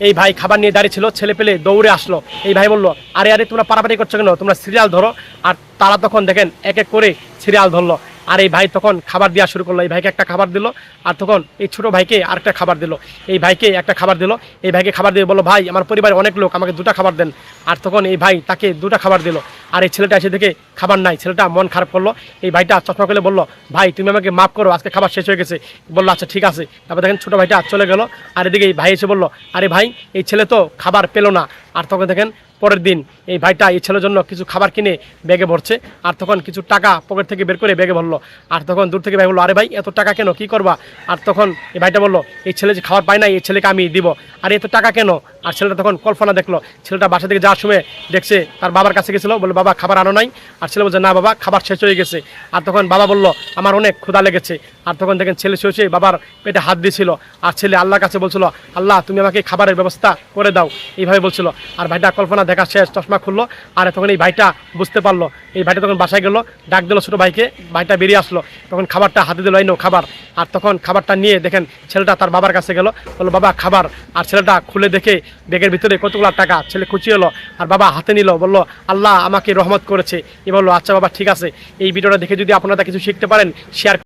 এই ভাই খাবার নিয়ে দাঁড়িয়ে ছিল, ছেলে পেলে দৌড়ে আসলো। এই ভাই বললো, আরে আরে তোমরা পারাপারি করছো কেন, তোমরা সিরিয়াল ধরো। আর তারা তখন দেখেন এক এক করে সিরিয়াল ধরলো। আর এই ভাই তখন খাবার দেওয়া শুরু করলো। এই ভাইকে একটা খাবার দিল, আর তখন এই ছোটো ভাইকে আরেকটা খাবার দিল। এই ভাইকে একটা খাবার দিল, এই ভাইকে খাবার দিয়ে বললো, ভাই আমার পরিবারে অনেক লোক, আমাকে দুটা খাবার দেন। আর তখন এই ভাই তাকে দুটা খাবার দিল। আর এই ছেলেটা এসে দেখে খাবার নাই, ছেলেটা মন খারাপ করলো। এই ভাইটা চশমা খুলে বললো, ভাই তুমি আমাকে মাফ করো, আজকে খাবার শেষ হয়ে গেছে। বললো আচ্ছা ঠিক আছে। তারপর দেখেন ছোটো ভাইটা চলে গেল। আর এদিকে এই ভাই এসে বললো, আরে ভাই এই ছেলে তো খাবার পেলো না। আর তখন দেখেন পরের দিন এই ভাইটা এই ছেলের জন্য কিছু খাবার কিনে ব্যাগে ভরছে। আর তখন কিছু টাকা পকেট থেকে বের করে ব্যাগে ভরলো। আর তখন দূর থেকে ভাই বললো, আরে ভাই এত টাকা কেন, কি করবা? আর তখন এই ভাইটা বললো, এই ছেলে যে খাবার পায় না, এই ছেলেকে আমি দিব। আর এত টাকা কেন? আর ছেলেটা তখন কল্পনা দেখলো, ছেলেটা বাসা থেকে যাওয়ার সময় দেখছে তার বাবার কাছে গেছিলো, বললো বাবা খাবার আনো নাই। আর ছেলে বলছে, না বাবা খাবার শেষ হয়ে গেছে। আর তখন বাবা বললো, আমার অনেক ক্ষুধা লেগেছে। আর তখন দেখেন ছেলে শুয়ে বাবার পেটে হাত দিয়েছিল। আর ছেলে আল্লাহর কাছে বলছিল, আল্লাহ তুমি আমাকে খাবারের ব্যবস্থা করে দাও, এইভাবে বলছিল। আর ভাইটা কল্পনা দেখা শেষ, চশমা খুললো। আর তখন এই ভাইটা বুঝতে পারলো। এই ভাইটা তখন বাসায় গেলো, ডাক দিল ছোটো ভাইকে, ভাইটা বেরিয়ে আসলো। তখন খাবারটা হাতে দিল, এই নাও খাবার। আর তখন খাবারটা নিয়ে দেখেন ছেলেটা তার বাবার কাছে গেল, বললো বাবা খাবার। আর ছেলেটা খুলে দেখে ব্যাগের ভিতরে কতগুলো টাকা। ছেলে খুঁচি হলো, আর বাবা হাতে নিল, বললো আল্লাহ আমাকে রহমত করেছে। এ বললো আচ্ছা বাবা ঠিক আছে, এই ভিডিওটা দেখে যদি আপনারা কিছু শিখতে পারেন শেয়ার